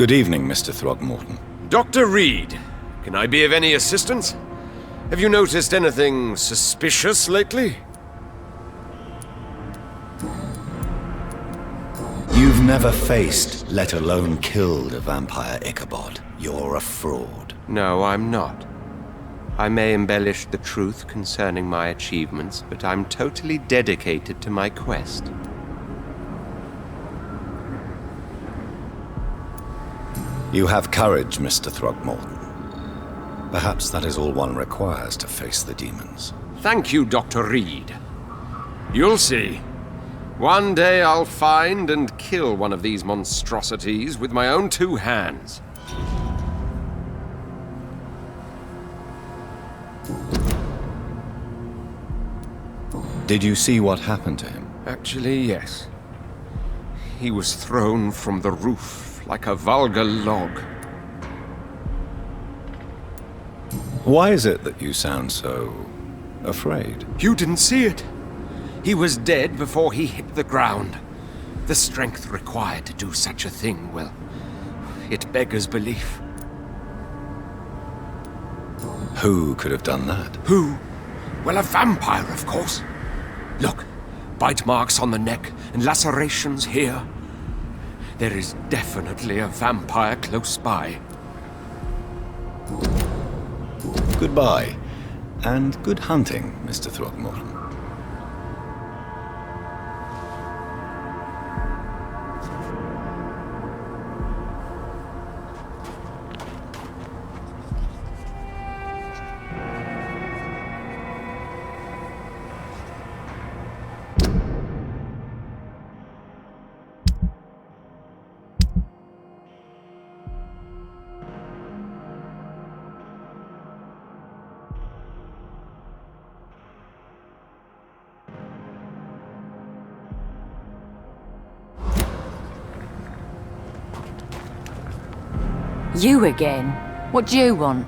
Good evening, Mr. Throgmorton. Dr. Reed, can I be of any assistance? Have you noticed anything suspicious lately? You've never faced, let alone killed, a vampire Ichabod. You're a fraud. No, I'm not. I may embellish the truth concerning my achievements, but I'm totally dedicated to my quest. You have courage, Mr. Throgmorton. Perhaps that is all one requires to face the demons. Thank you, Dr. Reed. You'll see. One day I'll find and kill one of these monstrosities with my own 2 hands. Did you see what happened to him? Actually, yes. He was thrown from the roof like a vulgar log. Why is it that you sound so afraid? You didn't see it. He was dead before he hit the ground. The strength required to do such a thing, well, it beggars belief. Who could have done that? Who? Well, a vampire, of course. Look, bite marks on the neck and lacerations here. There is definitely a vampire close by. Goodbye, and good hunting, Mr. Throgmorton. You again? What do you want?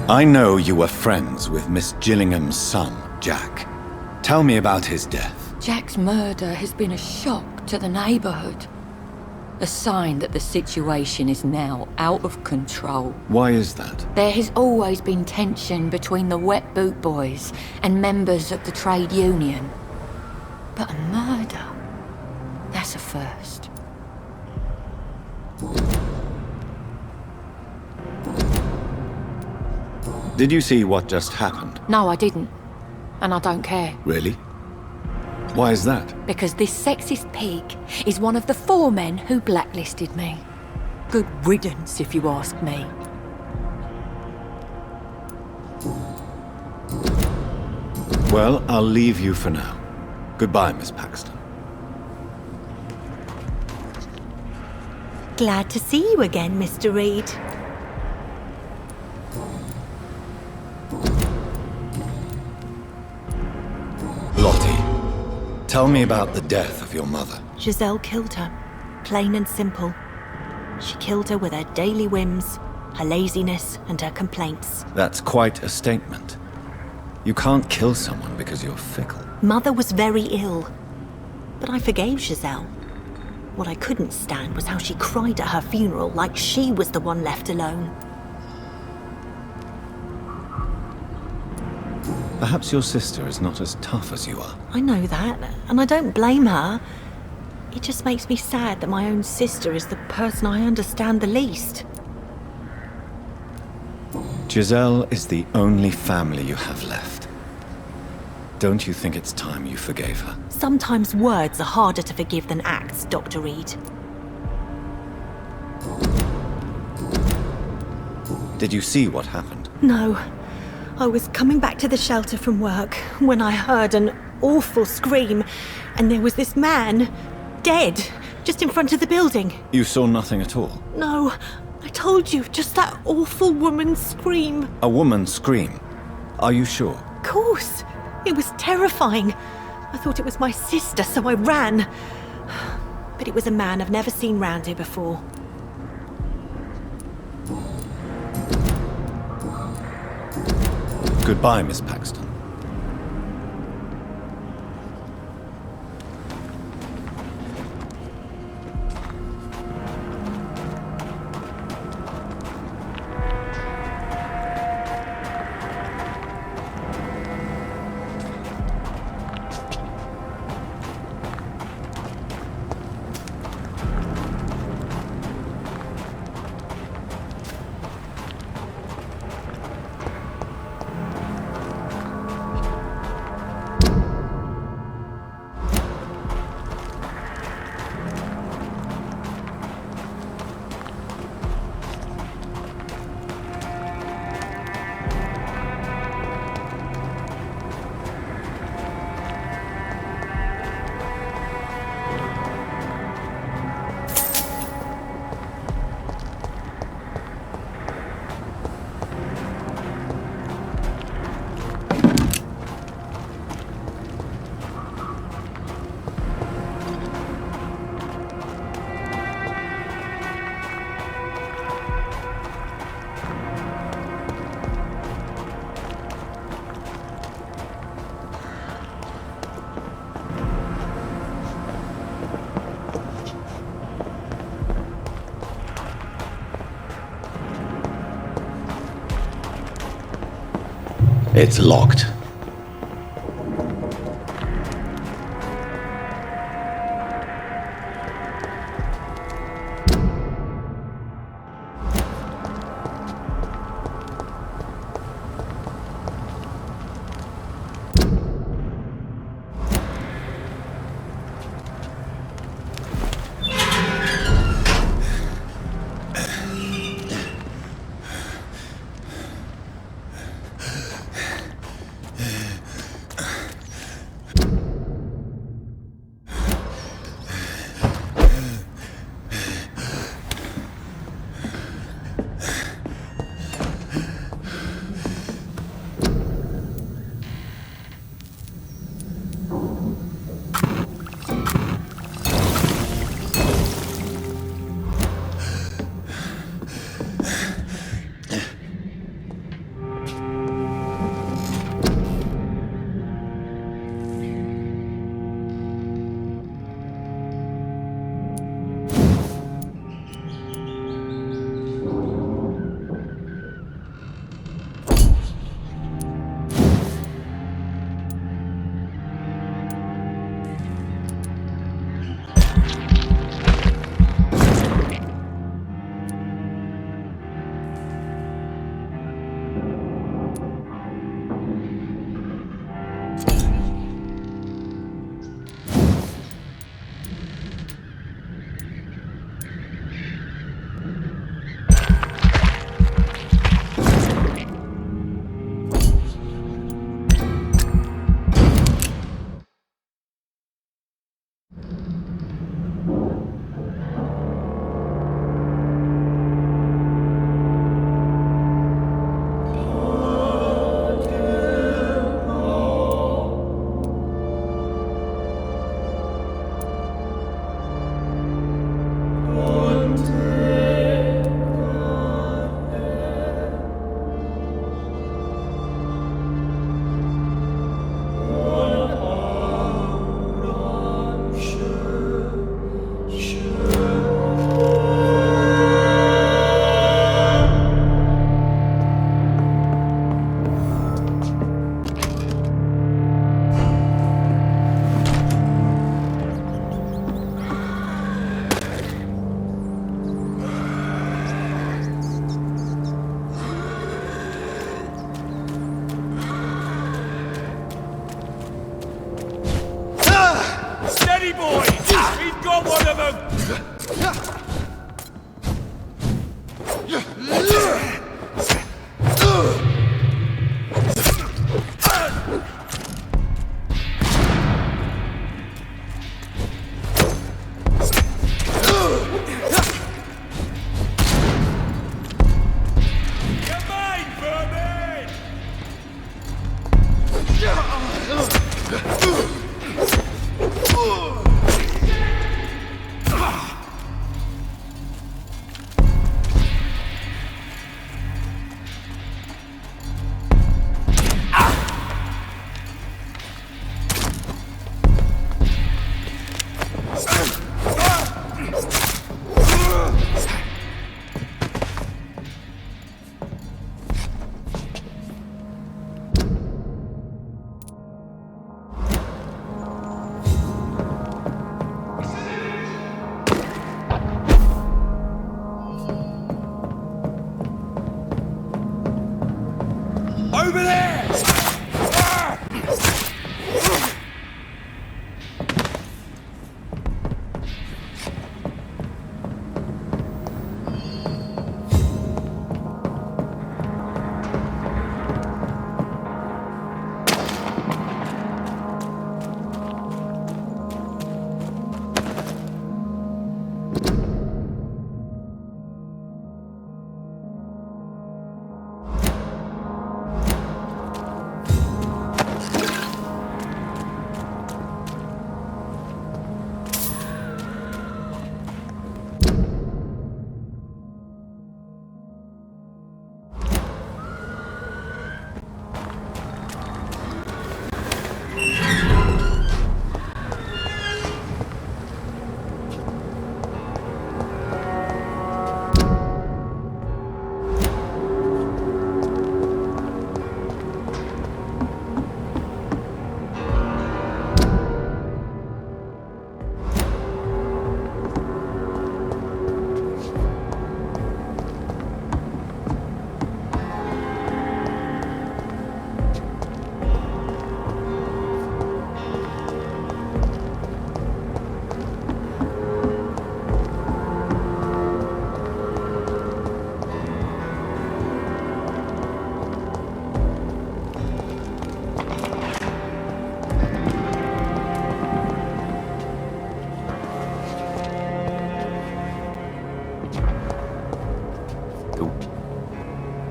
I know you were friends with Miss Gillingham's son, Jack. Tell me about his death. Jack's murder has been a shock to the neighborhood. A sign that the situation is now out of control. Why is that? There has always been tension between the Wet Boot Boys and members of the trade union. But a murder? That's a first. Did you see what just happened? No, I didn't. And I don't care. Really? Why is that? Because this sexist pig is one of the 4 men who blacklisted me. Good riddance, if you ask me. Well, I'll leave you for now. Goodbye, Miss Paxton. Glad to see you again, Mr. Reed. Lottie, tell me about the death of your mother. Giselle killed her, plain and simple. She killed her with her daily whims, her laziness, and her complaints. That's quite a statement. You can't kill someone because you're fickle. Mother was very ill, but I forgave Giselle. What I couldn't stand was how she cried at her funeral like she was the one left alone. Perhaps your sister is not as tough as you are. I know that, and I don't blame her. It just makes me sad that my own sister is the person I understand the least. Giselle is the only family you have left. Don't you think it's time you forgave her? Sometimes words are harder to forgive than acts, Dr. Reed. Did you see what happened? No. I was coming back to the shelter from work when I heard an awful scream, and there was this man, dead, just in front of the building. You saw nothing at all? No, I told you, just that awful woman's scream. A woman's scream? Are you sure? Of course. It was terrifying. I thought it was my sister, so I ran. But it was a man I've never seen round here before. Goodbye, Miss Paxton. It's locked.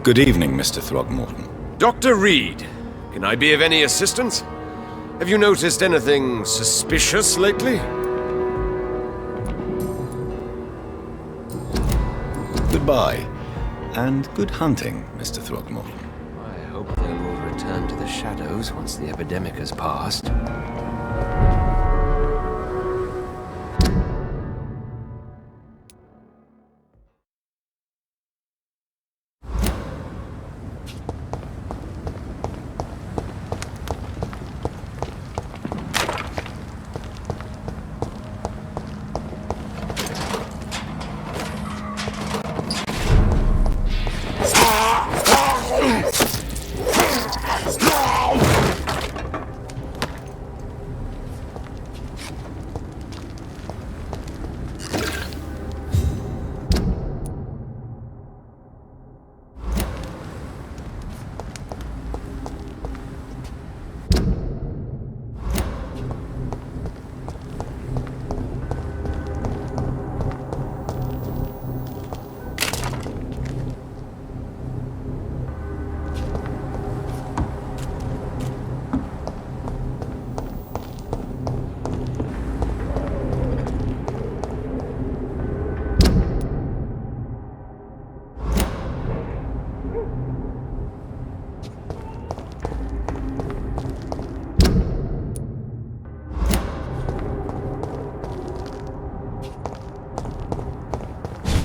Good evening, Mr. Throgmorton. Dr. Reed, can I be of any assistance? Have you noticed anything suspicious lately? Goodbye, and good hunting, Mr. Throgmorton. I hope they will return to the shadows once the epidemic has passed.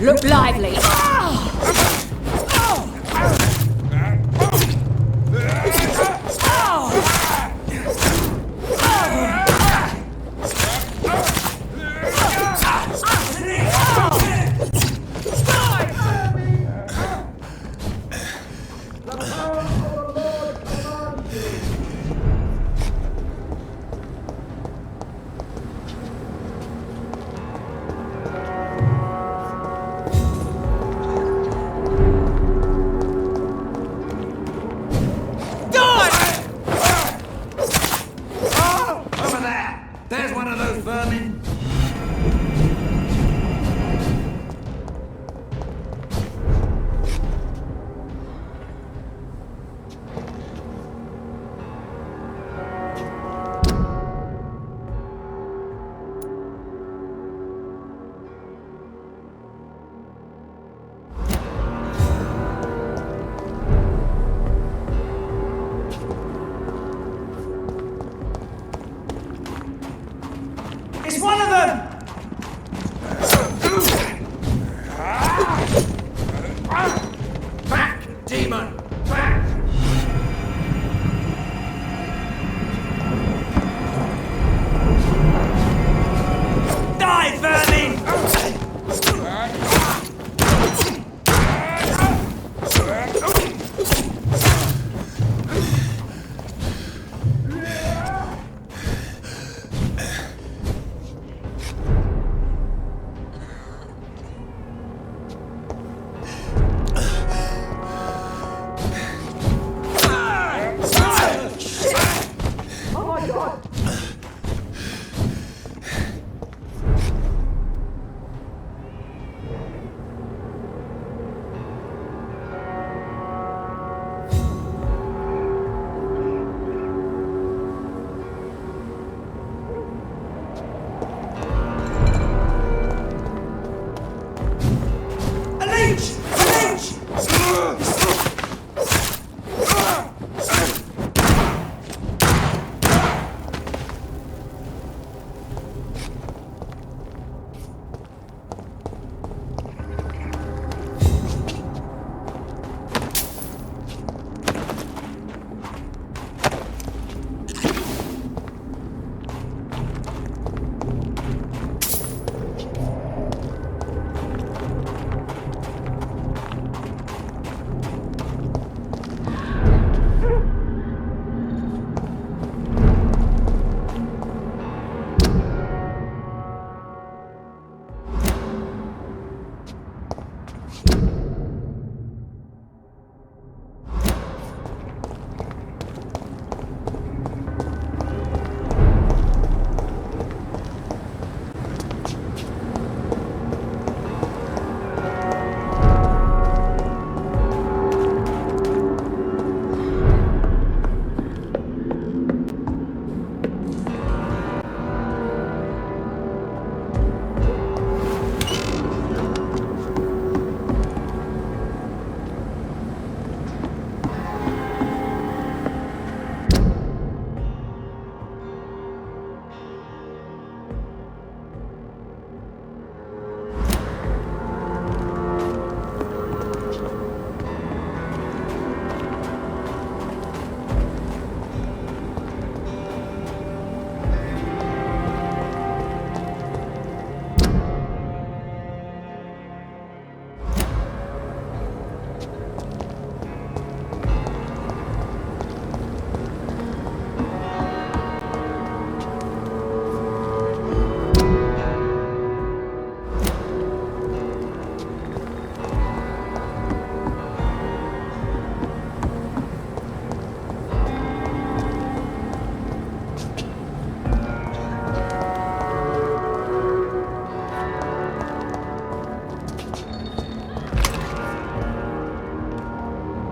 Look lively.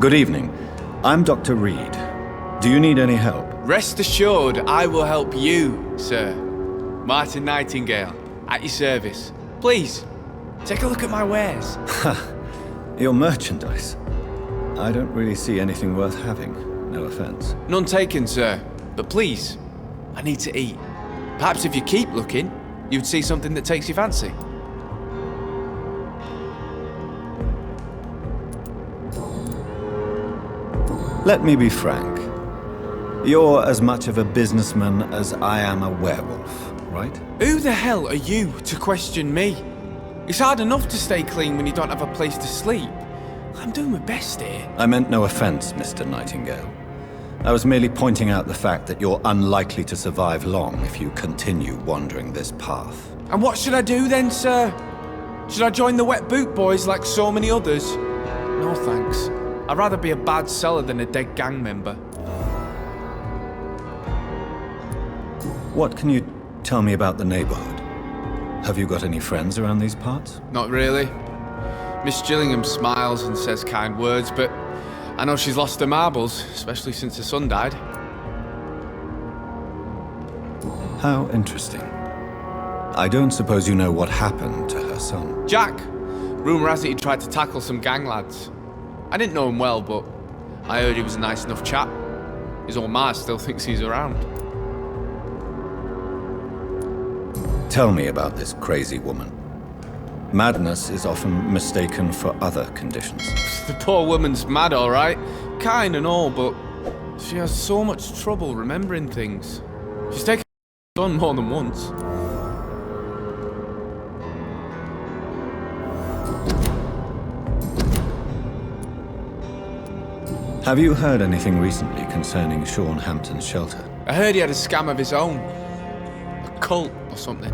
Good evening. I'm Dr. Reed. Do you need any help? Rest assured, I will help you, sir. Martin Nightingale, at your service. Please, take a look at my wares. Your merchandise. I don't really see anything worth having. No offense. None taken, sir. But please, I need to eat. Perhaps if you keep looking, you'd see something that takes your fancy. Let me be frank. You're as much of a businessman as I am a werewolf, right? Who the hell are you to question me? It's hard enough to stay clean when you don't have a place to sleep. I'm doing my best here. I meant no offense, Mr. Nightingale. I was merely pointing out the fact that you're unlikely to survive long if you continue wandering this path. And what should I do then, sir? Should I join the Wet Boot Boys like so many others? No thanks. I'd rather be a bad seller than a dead gang member. What can you tell me about the neighborhood? Have you got any friends around these parts? Not really. Miss Gillingham smiles and says kind words, but I know she's lost her marbles, especially since her son died. How interesting. I don't suppose you know what happened to her son. Jack! Rumour has it he tried to tackle some gang lads. I didn't know him well, but I heard he was a nice enough chap. His old ma still thinks he's around. Tell me about this crazy woman. Madness is often mistaken for other conditions. The poor woman's mad, all right. Kind and all, but she has so much trouble remembering things. She's taken her son more than once. Have you heard anything recently concerning Sean Hampton's shelter? I heard he had a scam of his own. A cult or something.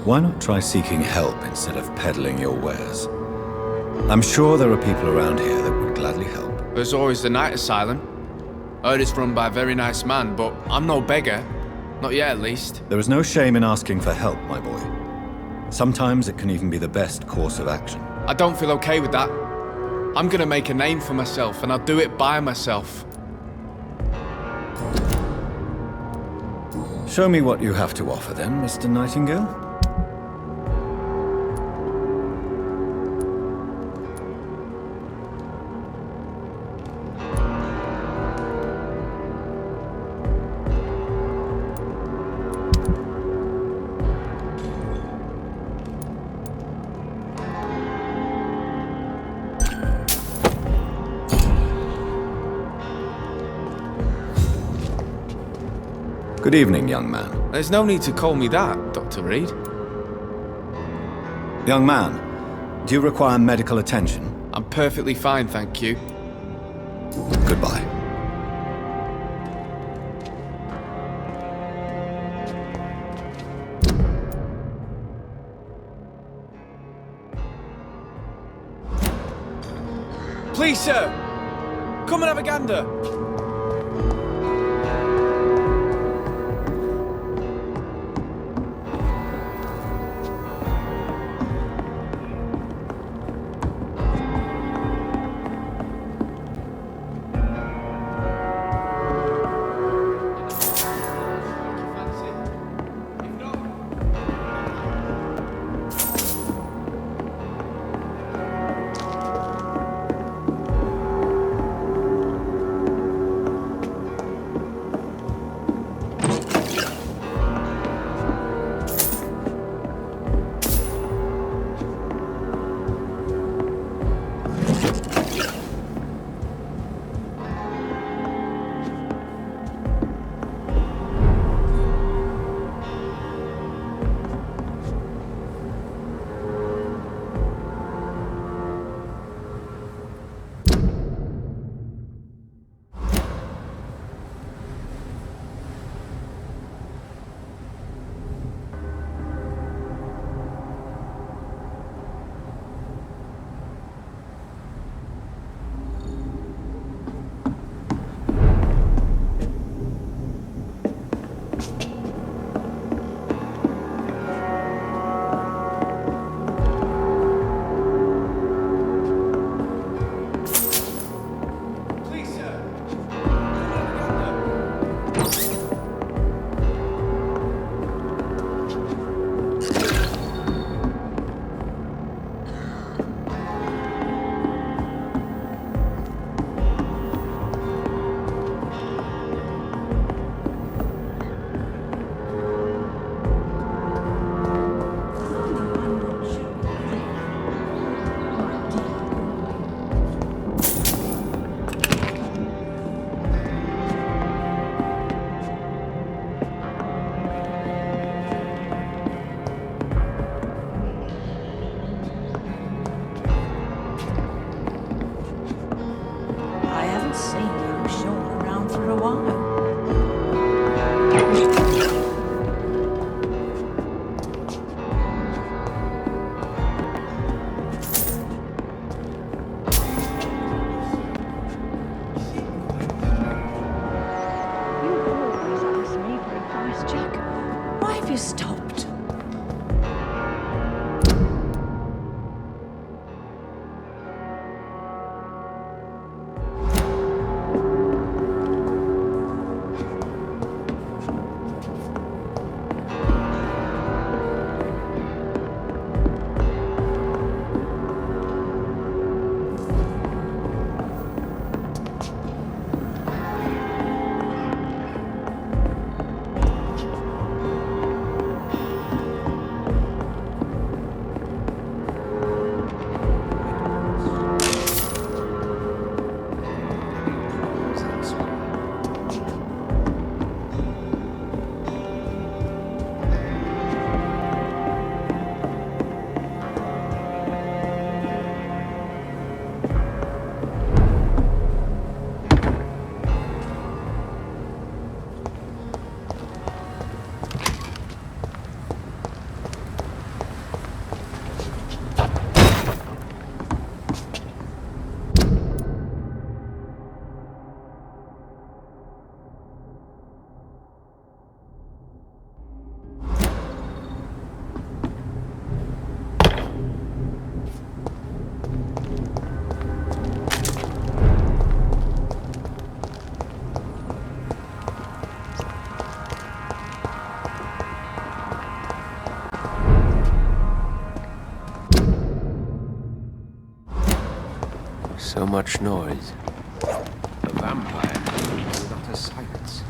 Why not try seeking help instead of peddling your wares? I'm sure there are people around here that would gladly help. There's always the night asylum. I heard it's run by a very nice man, but I'm no beggar. Not yet, at least. There is no shame in asking for help, my boy. Sometimes it can even be the best course of action. I don't feel okay with that. I'm gonna make a name for myself, and I'll do it by myself. Show me what you have to offer then, Mr. Nightingale. Good evening, young man. There's no need to call me that, Dr. Reed. Young man, do you require medical attention? I'm perfectly fine, thank you. Goodbye. Please, sir! Come and have a gander! haven't seen young Sean around for a while. You stopped. So much noise. A vampire without a silence.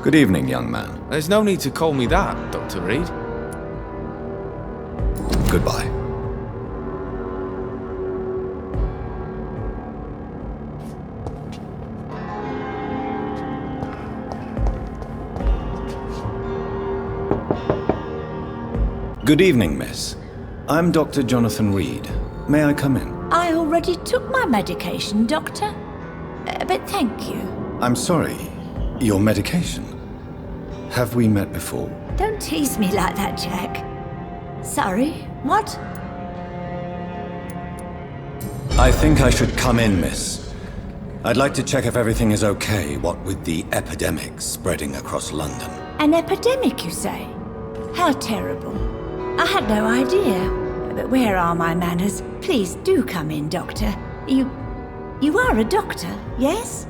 Good evening, young man. There's no need to call me that, Dr. Reed. Goodbye. Good evening, miss. I'm Dr. Jonathan Reed. May I come in? I already took my medication, Doctor. But thank you. I'm sorry. Your medication? Have we met before? Don't tease me like that, Jack. Sorry, what? I think I should come in, miss. I'd like to check if everything is okay, what with the epidemic spreading across London. An epidemic, you say? How terrible. I had no idea. But where are my manners? Please do come in, Doctor. You are a doctor, yes?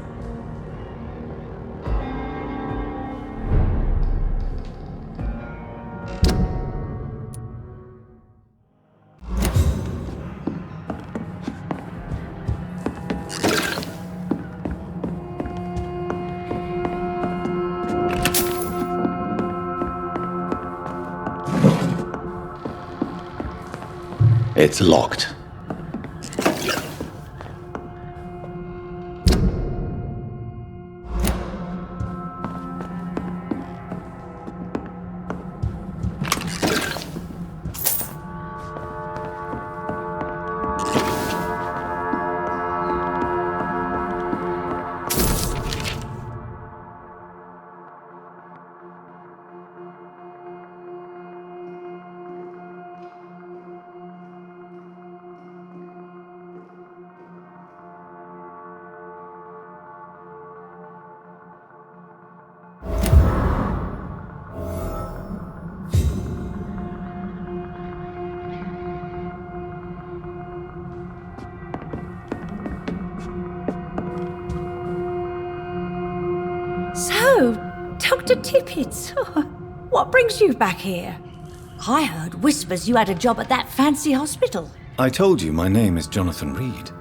It's locked. Dr. Tippets, what brings you back here? I heard whispers you had a job at that fancy hospital. I told you my name is Jonathan Reed.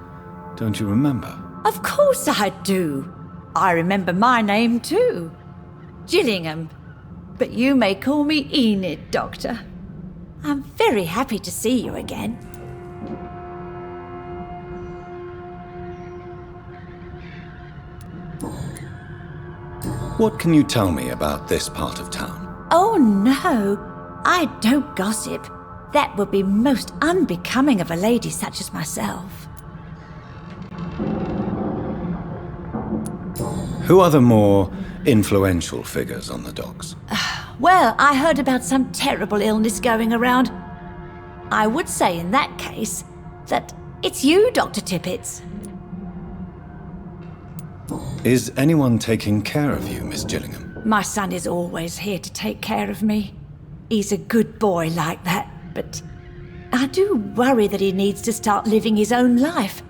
Don't you remember? Of course I do. I remember my name too. Gillingham. But you may call me Enid, Doctor. I'm very happy to see you again. What can you tell me about this part of town? Oh no, I don't gossip. That would be most unbecoming of a lady such as myself. Who are the more influential figures on the docks? Well, I heard about some terrible illness going around. I would say in that case that it's you, Dr. Tippets. Is anyone taking care of you, Miss Gillingham? My son is always here to take care of me. He's a good boy like that, but I do worry that he needs to start living his own life.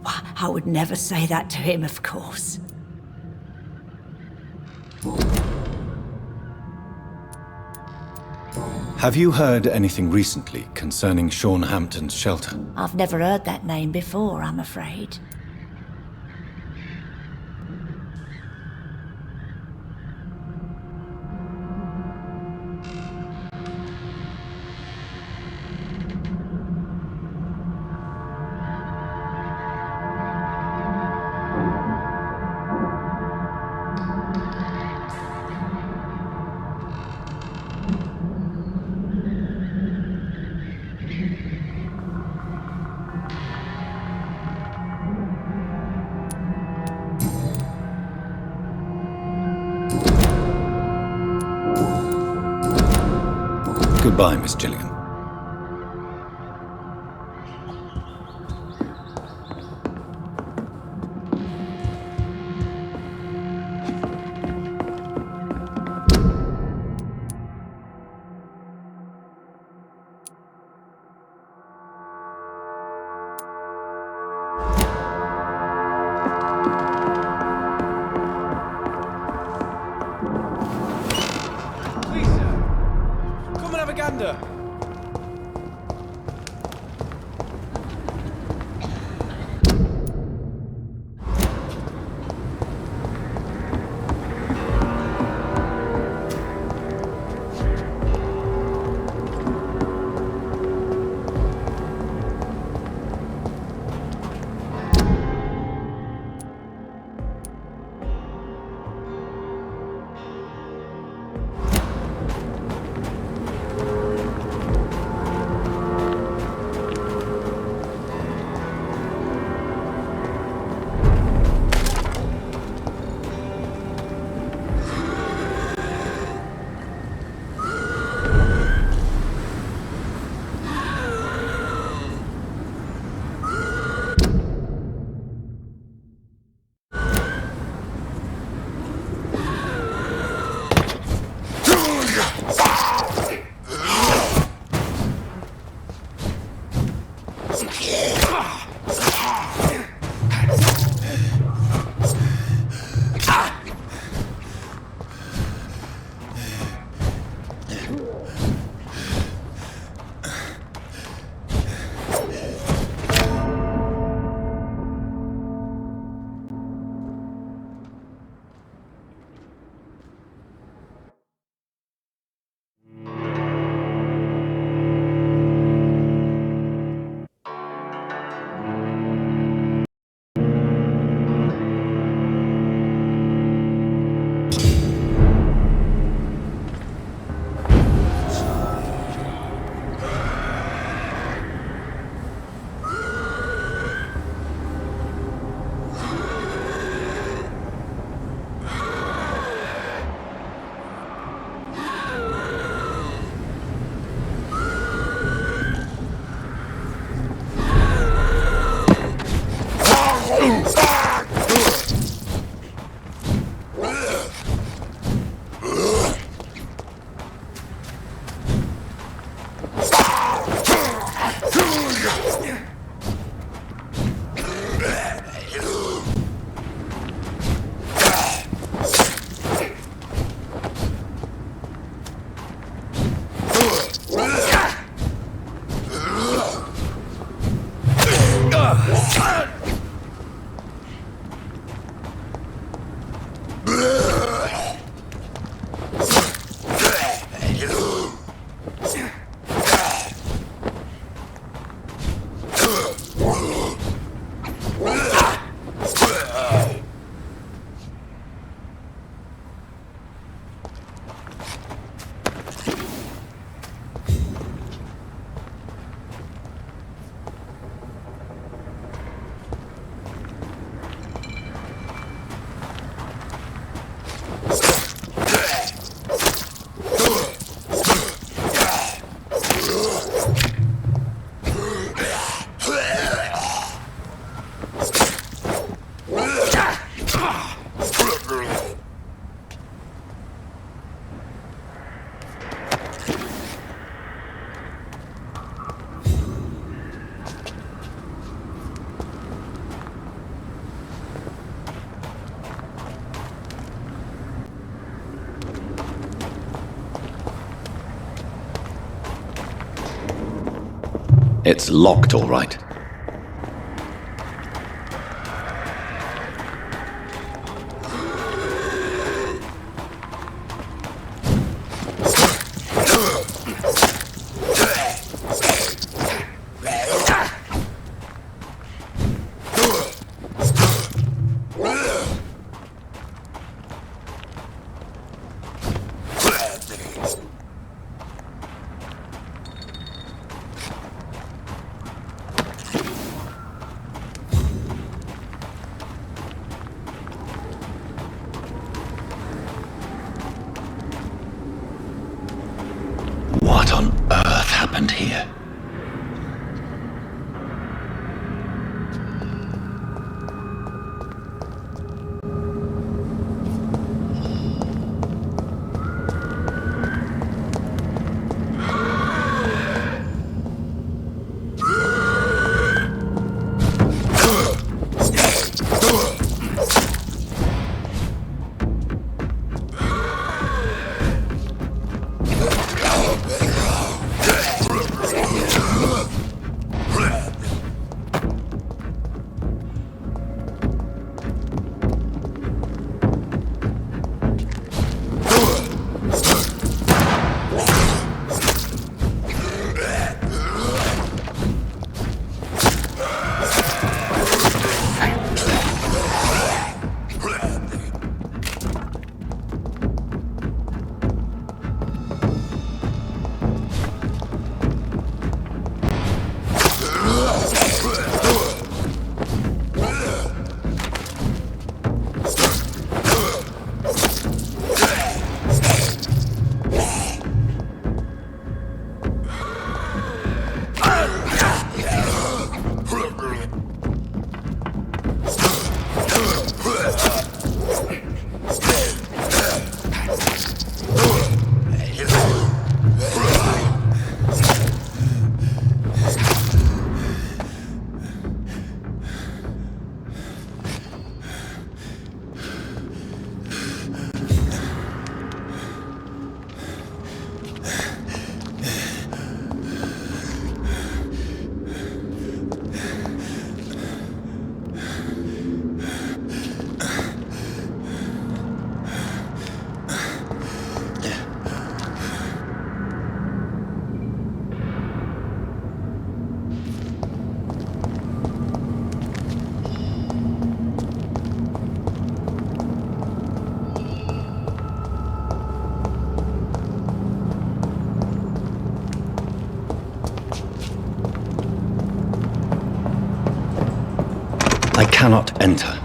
I would never say that to him, of course. Have you heard anything recently concerning Sean Hampton's shelter? I've never heard that name before, I'm afraid. Goodbye, Miss Gillingham. It's locked, all right. What on earth happened here? I cannot enter.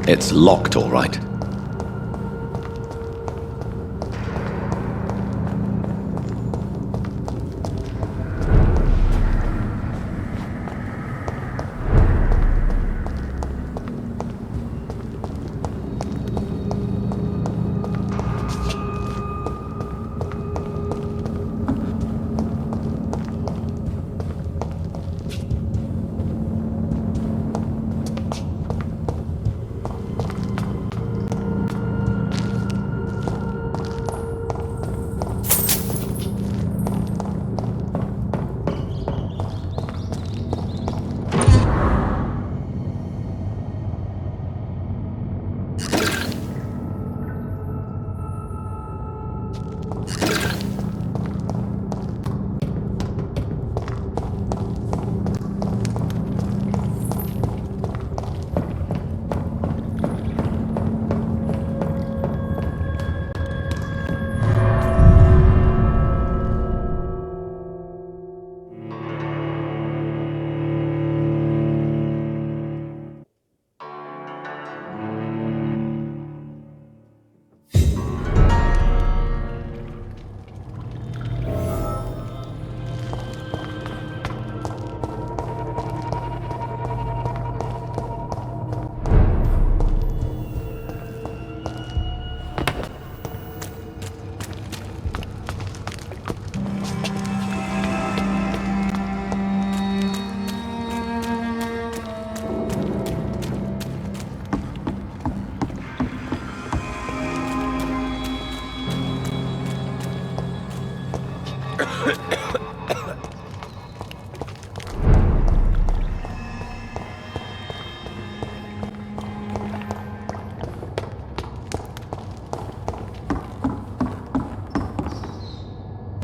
It's locked, all right.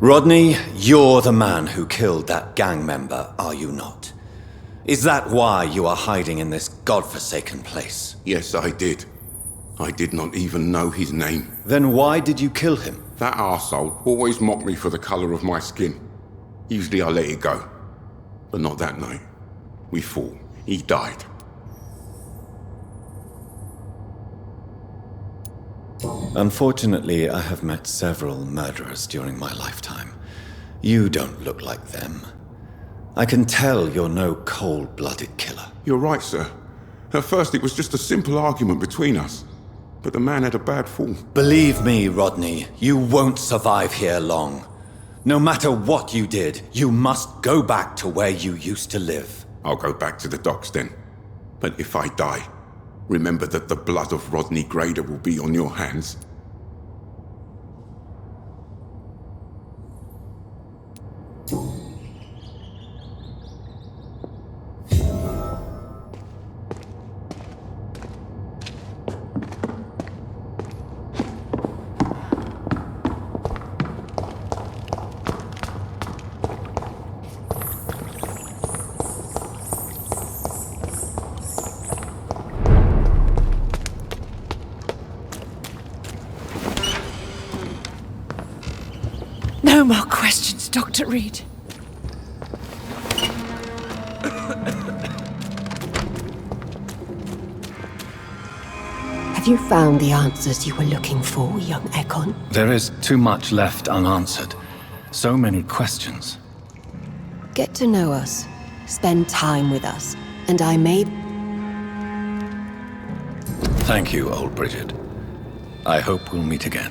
Rodney, you're the man who killed that gang member, are you not? Is that why you are hiding in this godforsaken place? Yes, I did. I did not even know his name. Then why did you kill him? That arsehole always mocked me for the colour of my skin. Usually I let it go. But not that night. We fought. He died. Unfortunately, I have met several murderers during my lifetime. You don't look like them. I can tell you're no cold-blooded killer. You're right, sir. At first it was just a simple argument between us. But the man had a bad fall. Believe me, Rodney, you won't survive here long. No matter what you did, you must go back to where you used to live. I'll go back to the docks then. But if I die, remember that the blood of Rodney Grader will be on your hands. No more questions, Dr. Reed. Have you found the answers you were looking for, young Ekon? There is too much left unanswered. So many questions. Get to know us, spend time with us, and I may... Thank you, old Bridget. I hope we'll meet again.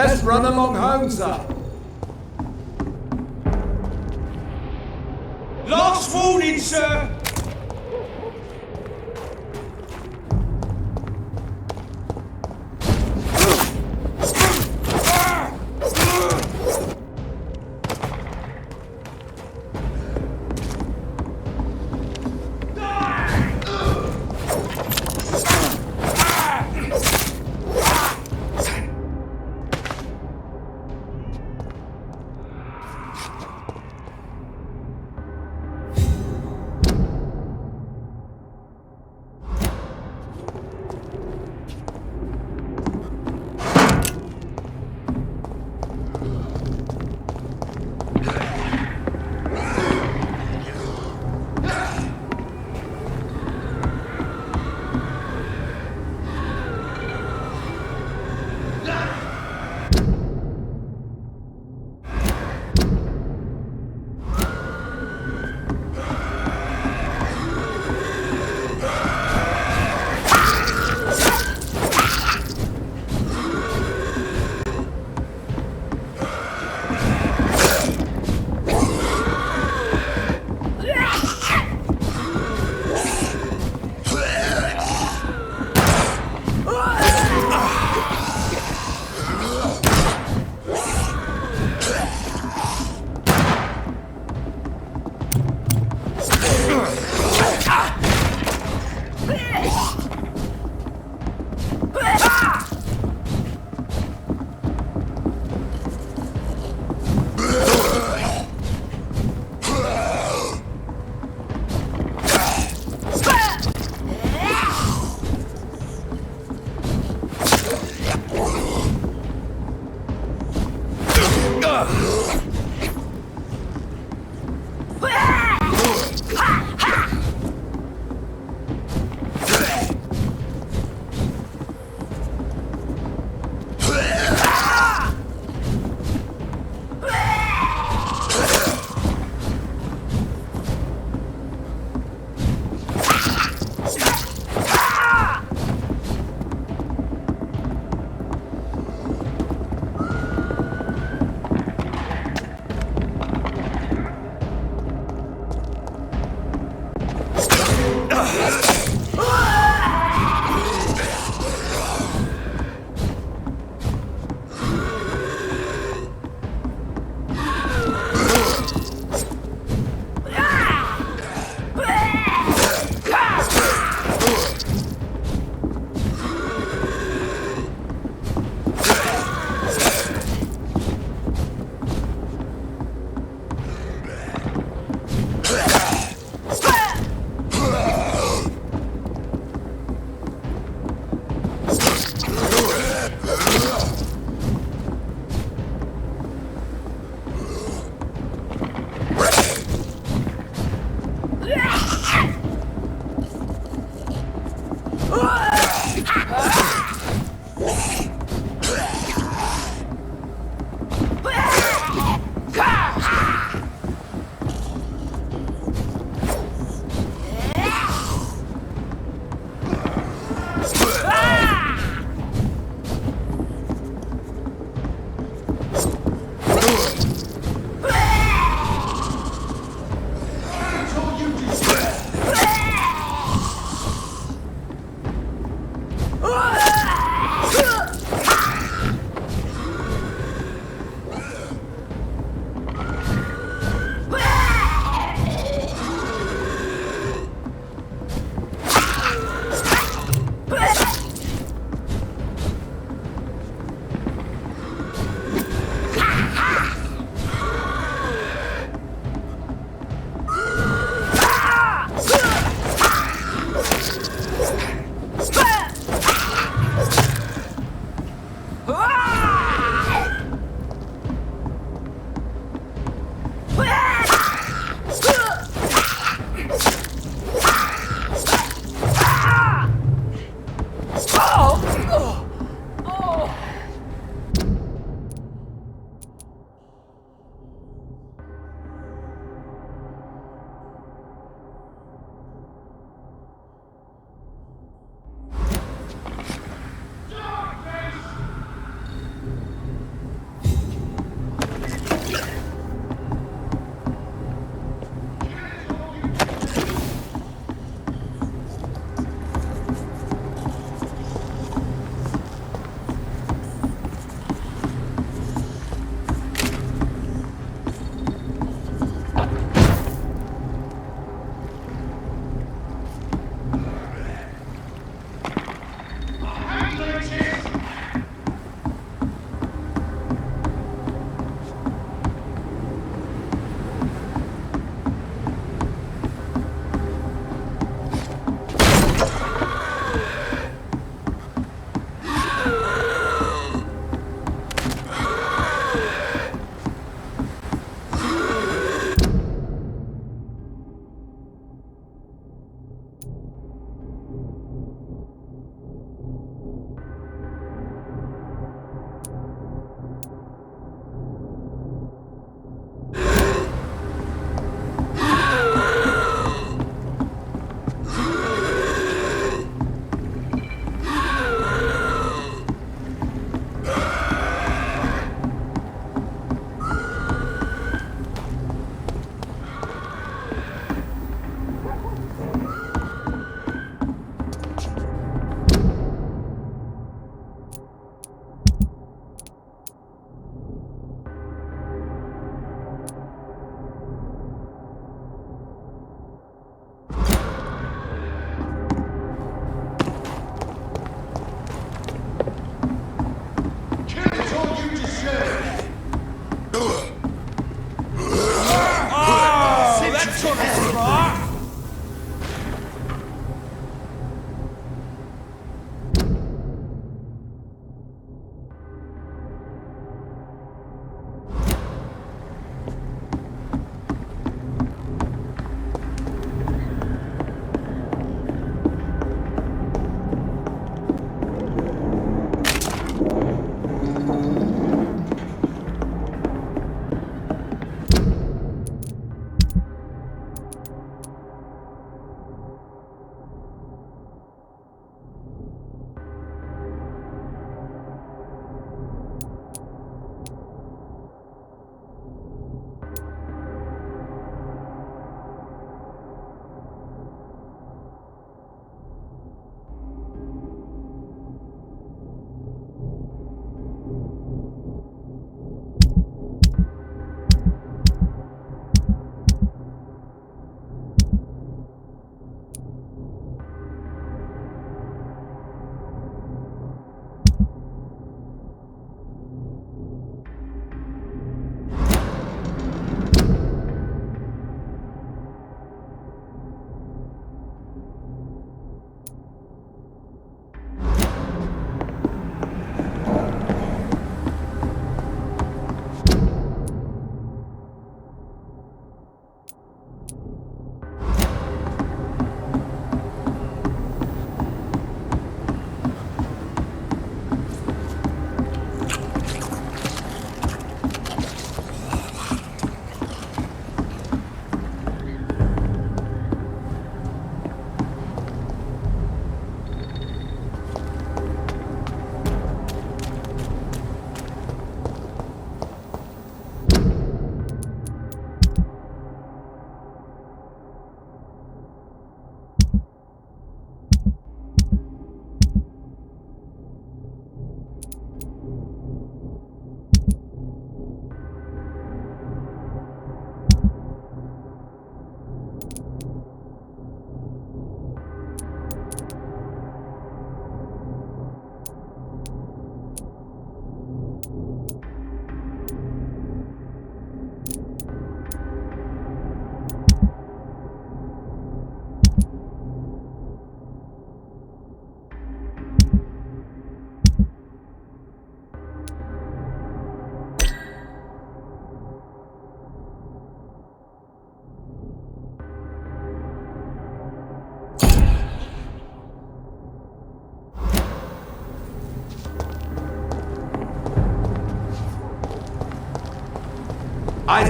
Best run along home, sir. Last warning, sir!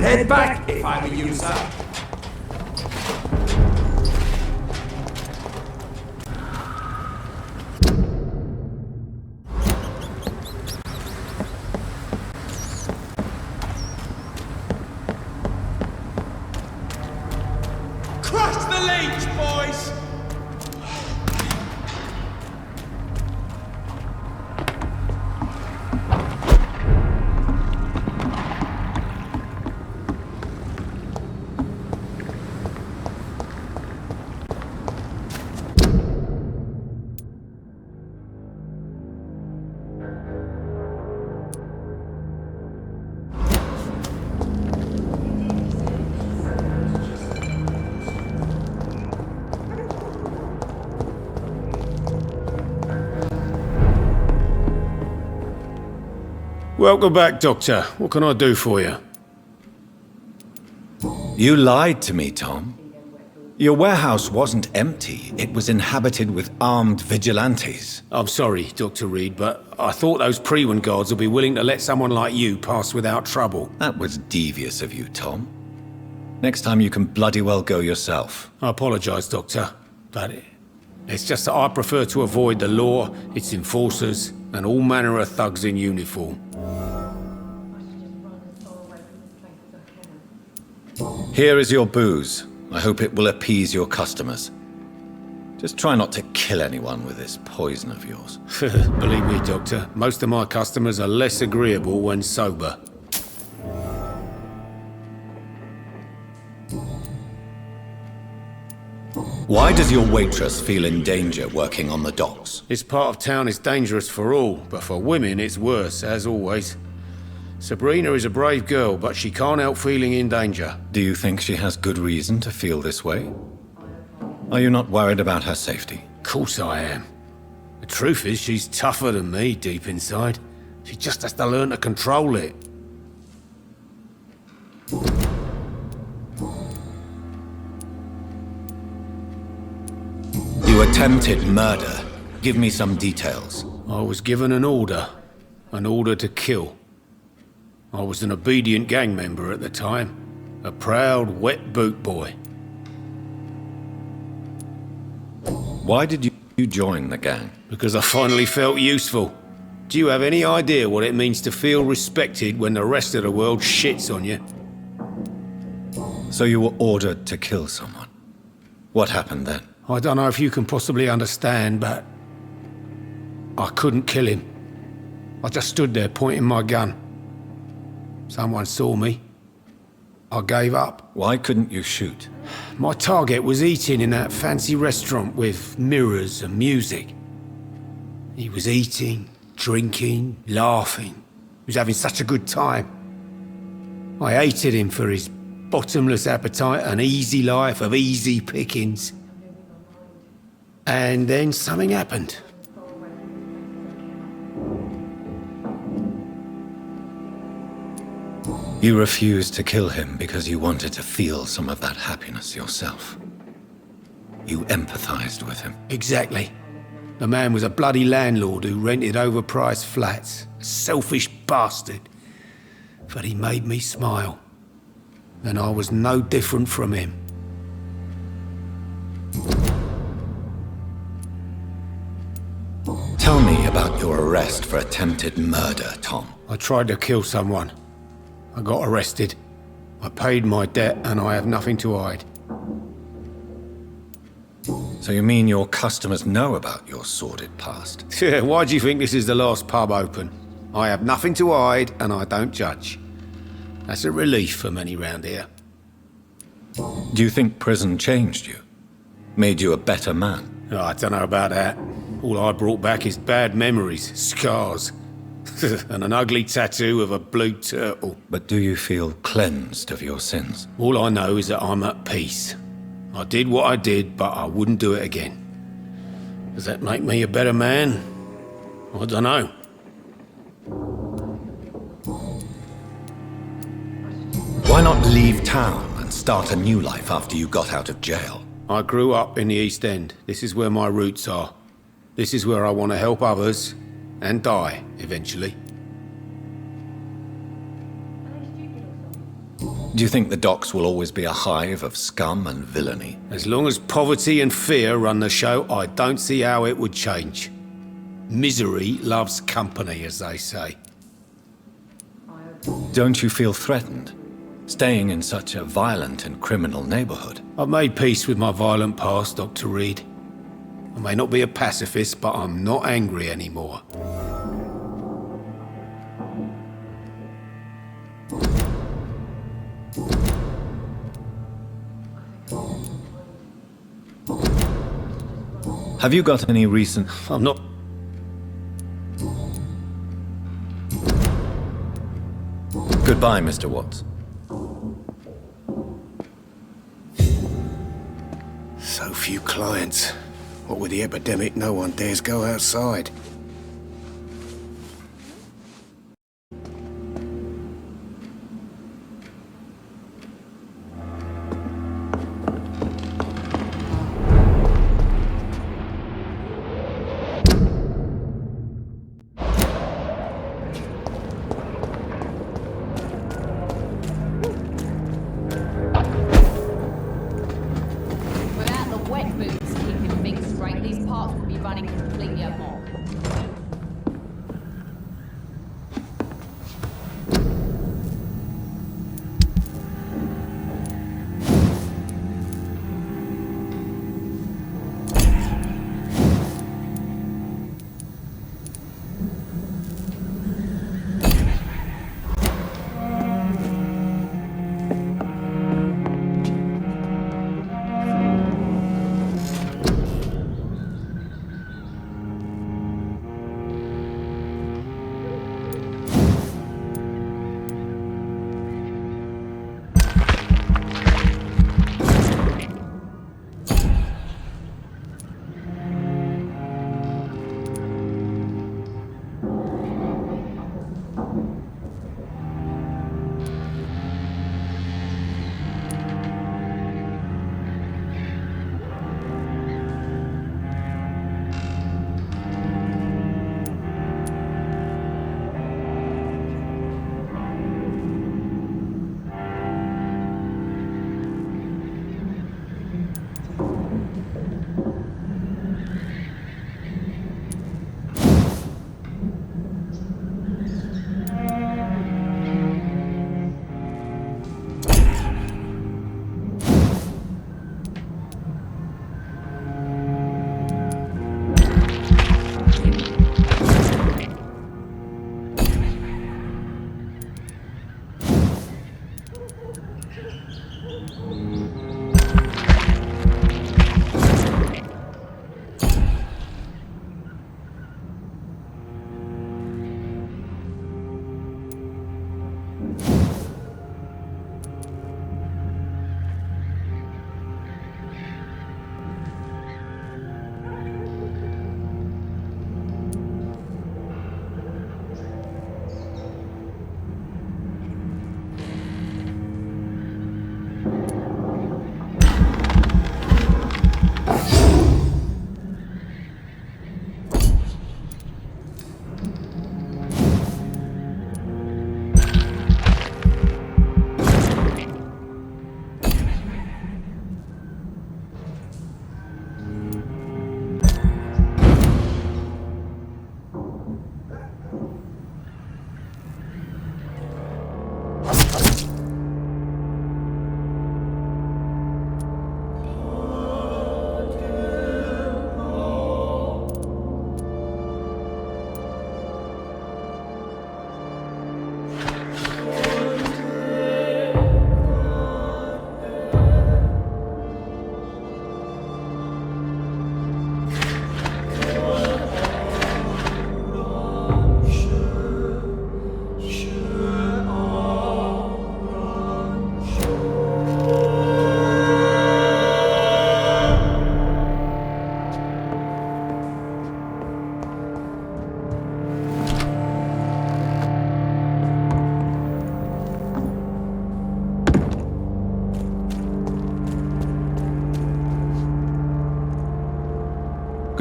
I'd head back if I were you, sir. Crush the leech, boys! Welcome back, Doctor. What can I do for you? You lied to me, Tom. Your warehouse wasn't empty. It was inhabited with armed vigilantes. I'm sorry, Dr. Reed, but I thought those Pre-Wen guards would be willing to let someone like you pass without trouble. That was devious of you, Tom. Next time you can bloody well go yourself. I apologise, Doctor, but it's just that I prefer to avoid the law, its enforcers, and all manner of thugs in uniform. Here is your booze. I hope it will appease your customers. Just try not to kill anyone with this poison of yours. Believe me, Doctor, most of my customers are less agreeable when sober. Why does your waitress feel in danger working on the docks? This part of town is dangerous for all, but for women it's worse, as always. Sabrina is a brave girl, but she can't help feeling in danger. Do you think she has good reason to feel this way? Are you not worried about her safety? Of course I am. The truth is, she's tougher than me deep inside. She just has to learn to control it. You attempted murder. Give me some details. I was given an order to kill. I was an obedient gang member at the time, a proud wet boot boy. Why did you join the gang? Because I finally felt useful. Do you have any idea what it means to feel respected when the rest of the world shits on you? So you were ordered to kill someone. What happened then? I don't know if you can possibly understand, but I couldn't kill him. I just stood there pointing my gun. Someone saw me. I gave up. Why couldn't you shoot? My target was eating in that fancy restaurant with mirrors and music. He was eating, drinking, laughing. He was having such a good time. I hated him for his bottomless appetite and easy life of easy pickings. And then something happened. You refused to kill him because you wanted to feel some of that happiness yourself. You empathized with him. Exactly. The man was a bloody landlord who rented overpriced flats. A selfish bastard. But he made me smile. And I was no different from him. Tell me about your arrest for attempted murder, Tom. I tried to kill someone. I got arrested. I paid my debt and I have nothing to hide. So you mean your customers know about your sordid past? Yeah, why do you think this is the last pub open? I have nothing to hide and I don't judge. That's a relief for many round here. Do you think prison changed you? Made you a better man? Oh, I don't know about that. All I brought back is bad memories, scars, and an ugly tattoo of a blue turtle. But do you feel cleansed of your sins? All I know is that I'm at peace. I did what I did, but I wouldn't do it again. Does that make me a better man? I don't know. Why not leave town and start a new life after you got out of jail? I grew up in the East End. This is where my roots are. This is where I want to help others and die, eventually. Do you think the docks will always be a hive of scum and villainy? As long as poverty and fear run the show, I don't see how it would change. Misery loves company, as they say. Don't you feel threatened, staying in such a violent and criminal neighborhood? I've made peace with my violent past, Dr. Reed. I may not be a pacifist, but I'm not angry anymore. Have you got any recent... I'm not... Goodbye, Mr. Watts. So few clients. What with the epidemic, no one dares go outside.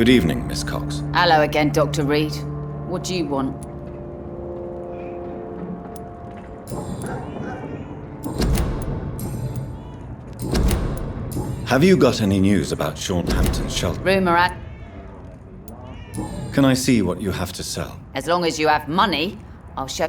Good evening, Miss Cox. Hello again, Dr. Reed. What do you want? Have you got any news about Sean Hampton's shelter? Rumour at... Can I see what you have to sell? As long as you have money, I'll show...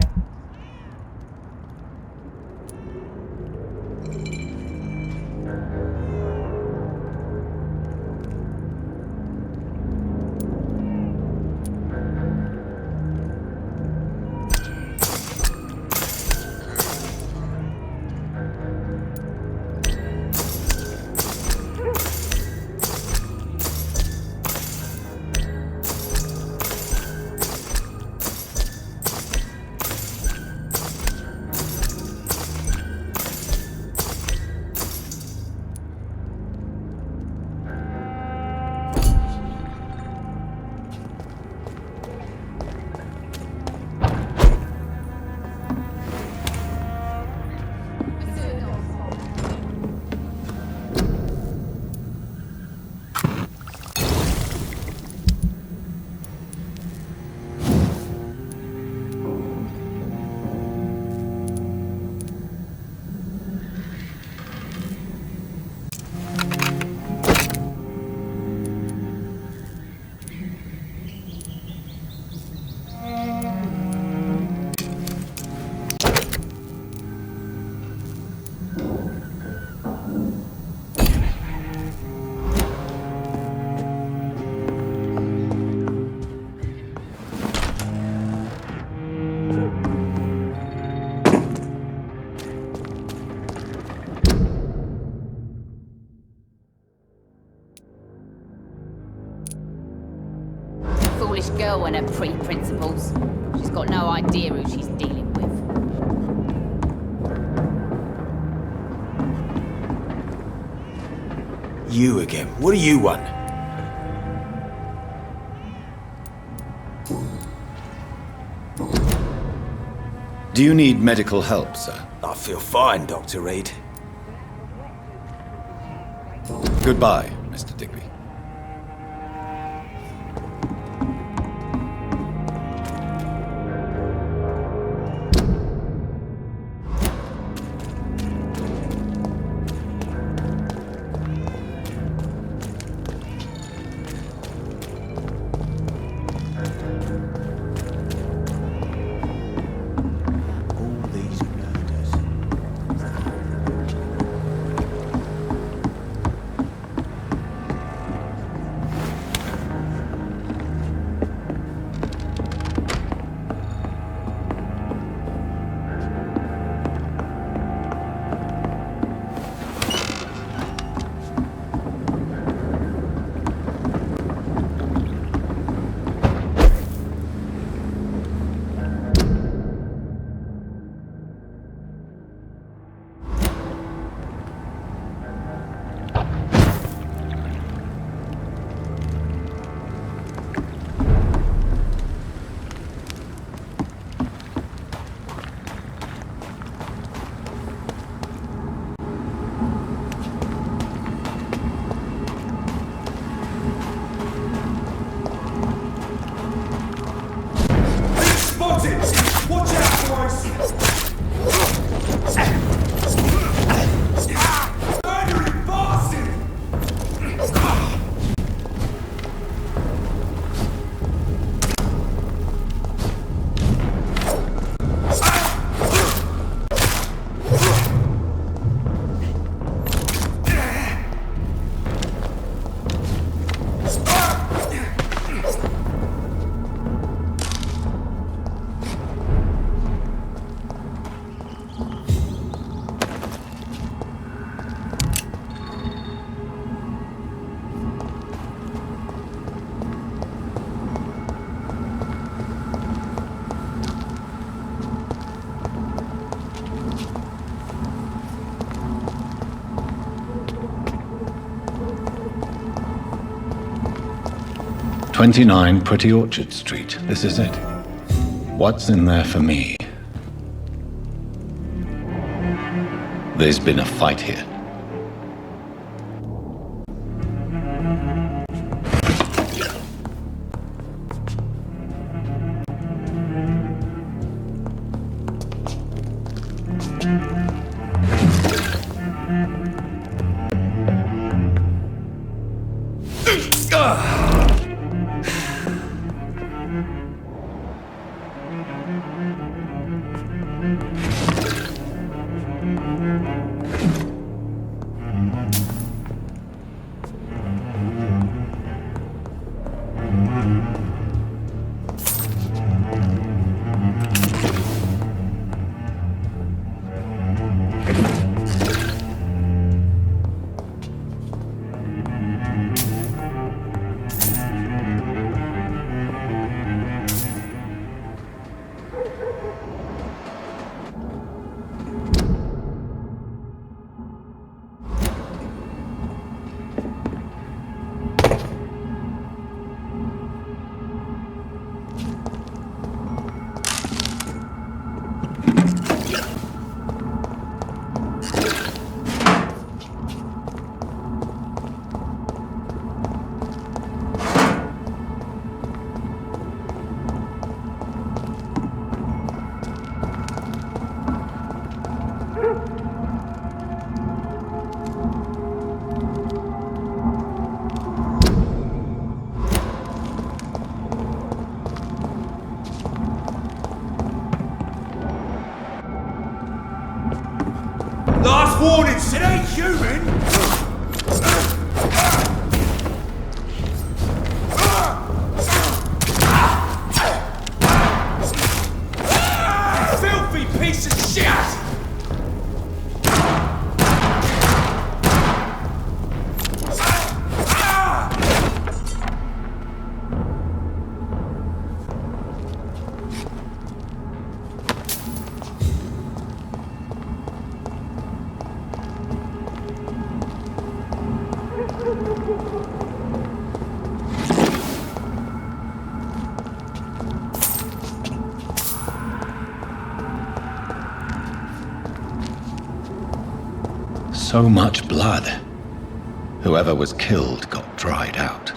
Foolish girl and her pre-principles. She's got no idea who she's dealing with. You again. What do you want? Do you need medical help, sir? I feel fine, Dr. Reed. Goodbye, Mr. Digby. "29 Pretty Orchard Street. This is it. What's in there for me? There's been a fight here. warnings. It ain't human. Filthy piece of shit! So much blood. Whoever was killed got dried out.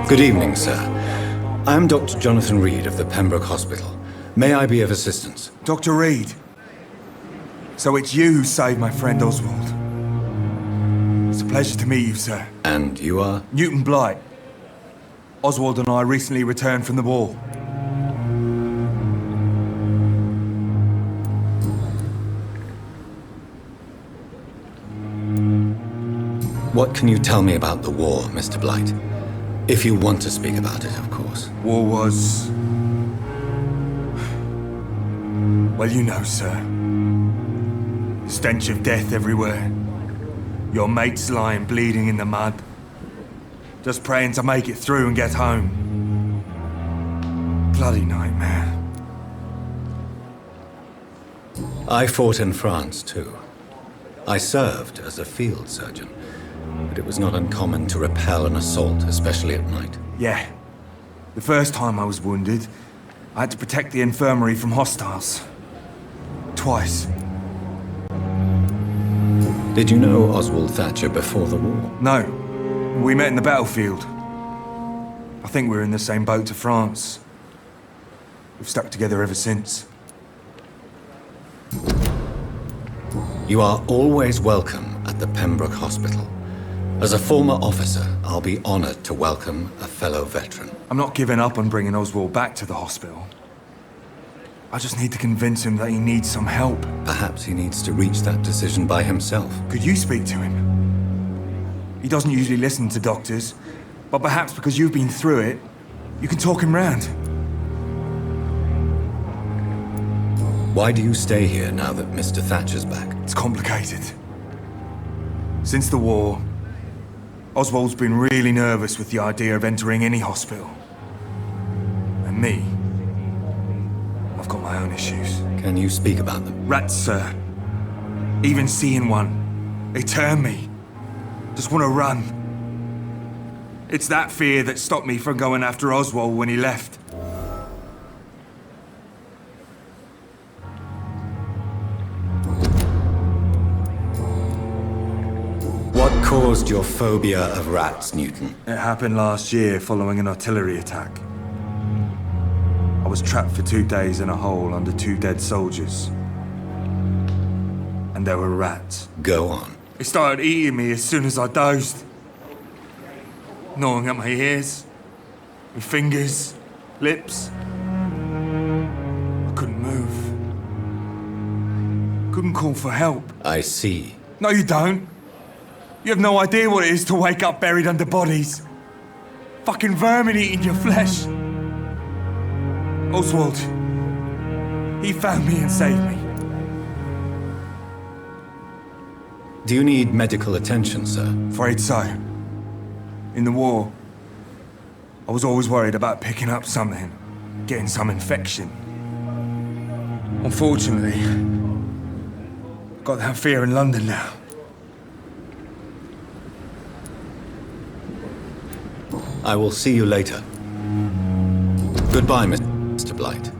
Good evening, sir. I am Dr. Jonathan Reed of the Pembroke Hospital. May I be of assistance? Dr. Reed. So it's you who saved my friend Oswald. It's a pleasure to meet you, sir. And you are? Newton Blight. Oswald and I recently returned from the war. What can you tell me about the war, Mr. Blight? If you want to speak about it, of course. War was... well, you know, sir. The stench of death everywhere. Your mates lying bleeding in the mud. Just praying to make it through and get home. Bloody nightmare. I fought in France, too. I served as a field surgeon. But it was not uncommon to repel an assault, especially at night. Yeah. The first time I was wounded, I had to protect the infirmary from hostiles. Twice. Did you know Oswald Thatcher before the war? No. We met in the battlefield. I think we're in the same boat to France. We've stuck together ever since. You are always welcome at the Pembroke Hospital. As a former officer, I'll be honored to welcome a fellow veteran. I'm not giving up on bringing Oswald back to the hospital. I just need to convince him that he needs some help. Perhaps he needs to reach that decision by himself. Could you speak to him? He doesn't usually listen to doctors, but perhaps because you've been through it, you can talk him round. Why do you stay here now that Mr. Thatcher's back? It's complicated. Since the war, Oswald's been really nervous with the idea of entering any hospital. And me, I've got my own issues. Can you speak about them? Rats, sir. Even seeing one, they turn me. Just want to run. It's that fear that stopped me from going after Oswald when he left. What caused your phobia of rats, Newton? It happened last year following an artillery attack. I was trapped for 2 days in a hole under 2 dead soldiers. And there were rats. Go on. They started eating me as soon as I dozed. Gnawing at my ears, my fingers, lips. I couldn't move. Couldn't call for help. I see. No, you don't. You have no idea what it is to wake up buried under bodies. Fucking vermin eating your flesh. Oswald, he found me and saved me. Do you need medical attention, sir? Afraid so. In the war, I was always worried about picking up something, getting some infection. Unfortunately, I've got that fear in London now. I will see you later. Goodbye, Mr. Blight.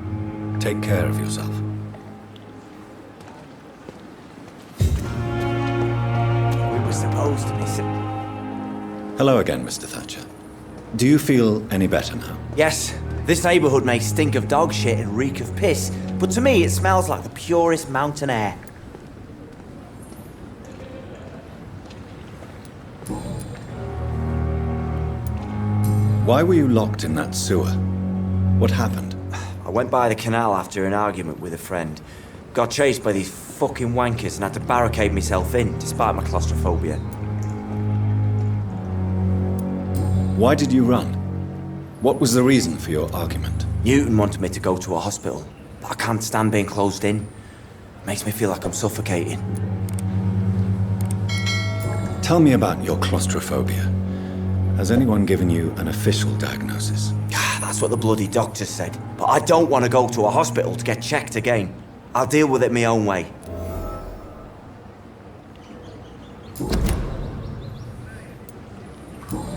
Take care of yourself. We were supposed to be Hello again, Mr. Thatcher. Do you feel any better now? Yes, this neighbourhood may stink of dog shit and reek of piss, but to me it smells like the purest mountain air. Why were you locked in that sewer? What happened? I went by the canal after an argument with a friend. Got chased by these fucking wankers and had to barricade myself in, despite my claustrophobia. Why did you run? What was the reason for your argument? Newton wanted me to go to a hospital, but I can't stand being closed in. Makes me feel like I'm suffocating. Tell me about your claustrophobia. Has anyone given you an official diagnosis? That's what the bloody doctor said. But I don't want to go to a hospital to get checked again. I'll deal with it my own way.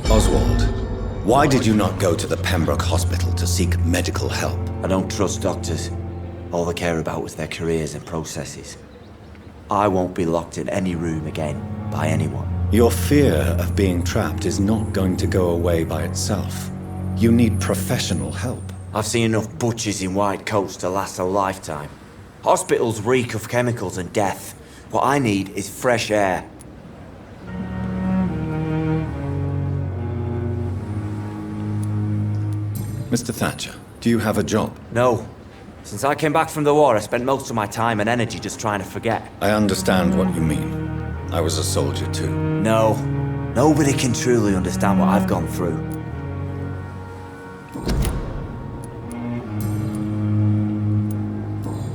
Oswald, why did you not go to the Pembroke Hospital to seek medical help? I don't trust doctors. All they care about is their careers and processes. I won't be locked in any room again by anyone. Your fear of being trapped is not going to go away by itself. You need professional help. I've seen enough butchers in white coats to last a lifetime. Hospitals reek of chemicals and death. What I need is fresh air. Mr. Thatcher, do you have a job? No. Since I came back from the war, I spent most of my time and energy just trying to forget. I understand what you mean. I was a soldier too. No. Nobody can truly understand what I've gone through.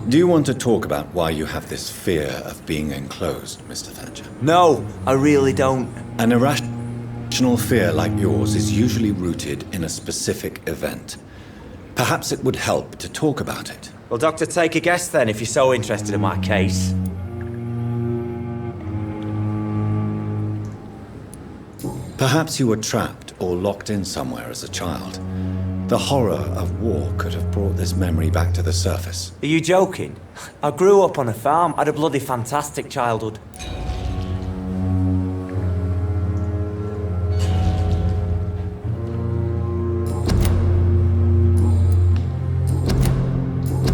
Do you want to talk about why you have this fear of being enclosed, Mr. Thatcher? No, I really don't. An irrational fear like yours is usually rooted in a specific event. Perhaps it would help to talk about it. Well, Doctor, take a guess then, if you're so interested in my case. Perhaps you were trapped or locked in somewhere as a child. The horror of war could have brought this memory back to the surface. Are you joking? I grew up on a farm, had a bloody fantastic childhood.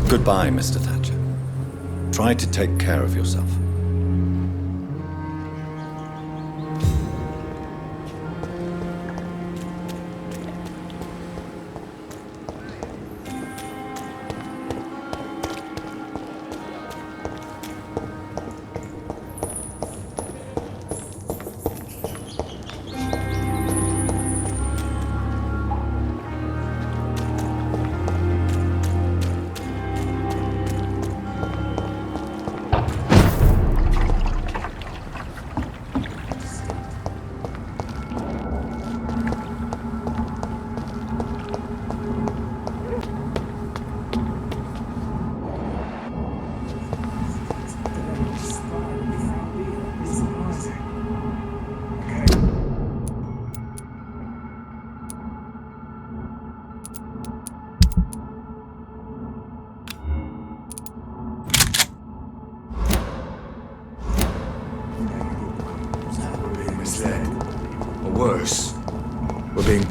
Goodbye, Mr. Thatcher. Try to take care of yourself. Worse, we're being...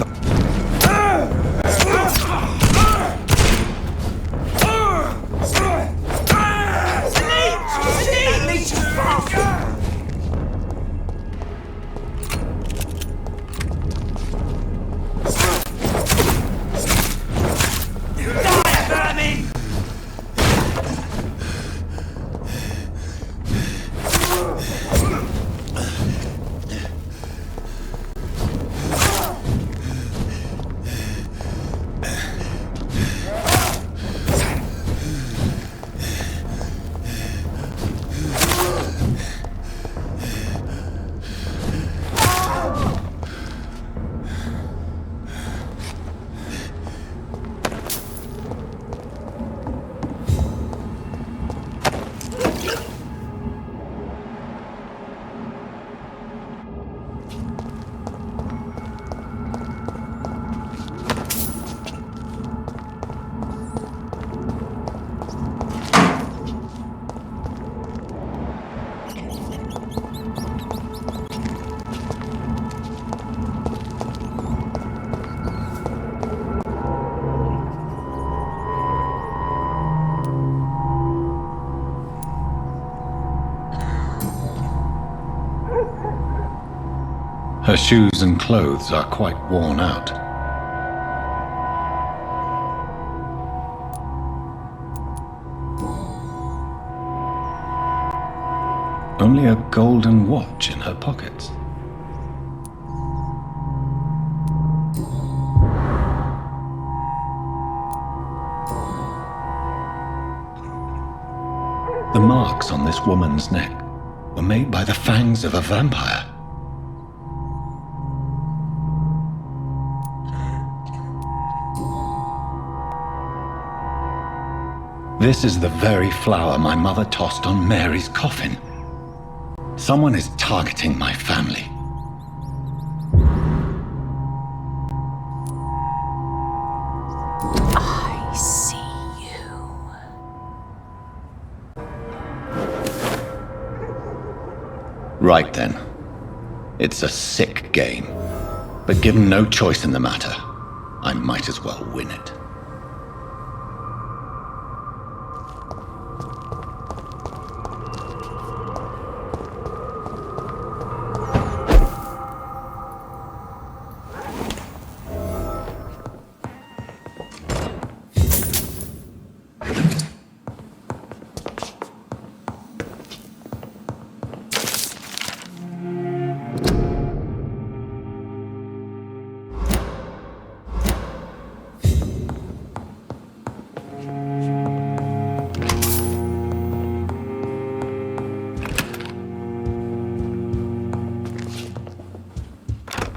Her shoes and clothes are quite worn out. Only a golden watch in her pockets. The marks on this woman's neck were made by the fangs of a vampire. This is the very flower my mother tossed on Mary's coffin. Someone is targeting my family. I see you. Right then. It's a sick game. But given no choice in the matter, I might as well win it.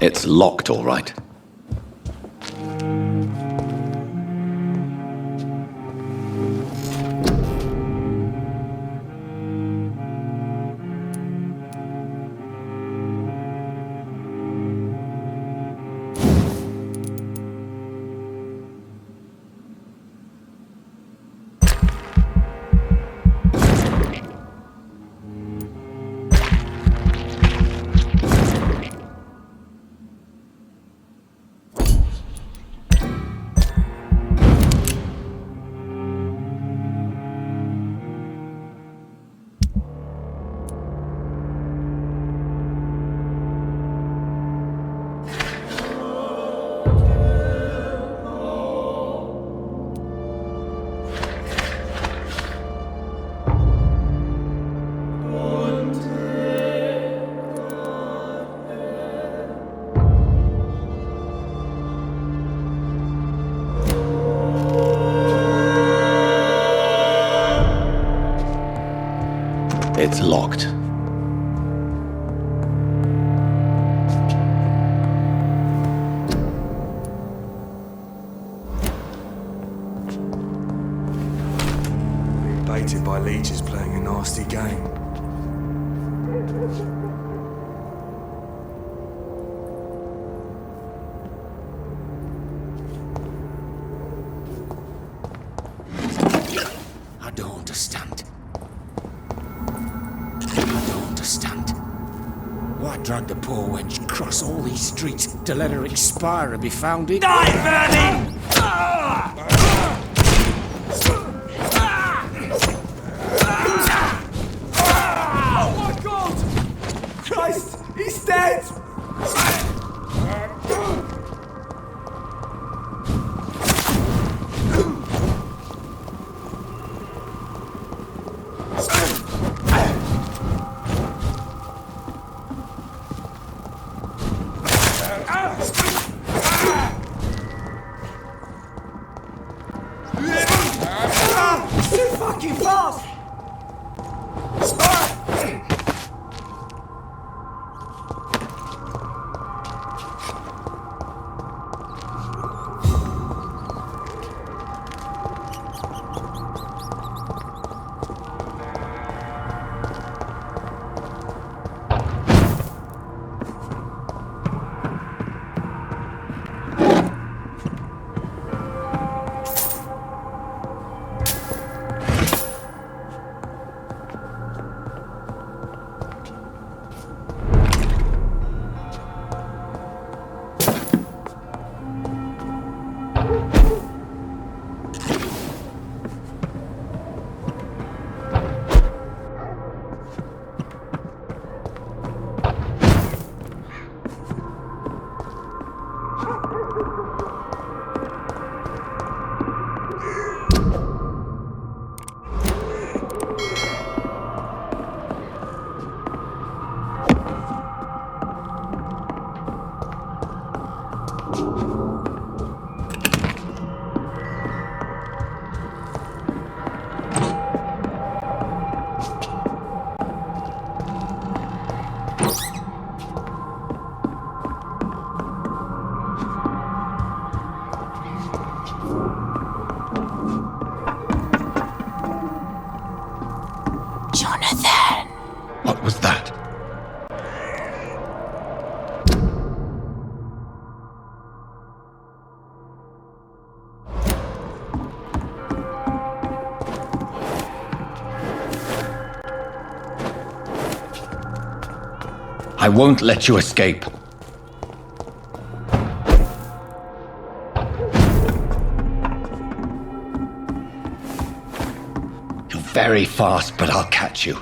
It's locked, all right. It's locked. Being baited by leeches playing a nasty game. I don't understand. Why drag the poor wench across all these streets to let her expire and be found in? Die, Vernon! Oh my God! Christ, he's dead! Too fucking fast! Jonathan! What was that? I won't let you escape. You're very fast, but I'll catch you.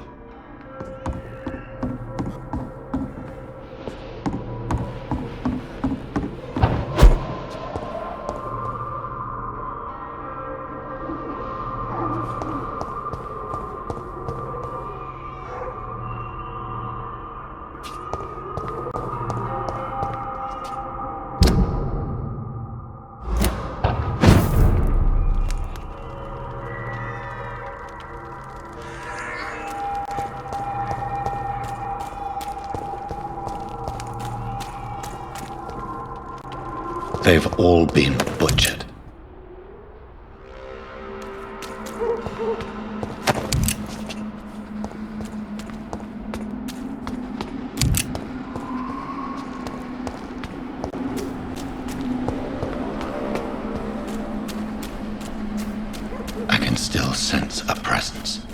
They've all been butchered. I can still sense a presence.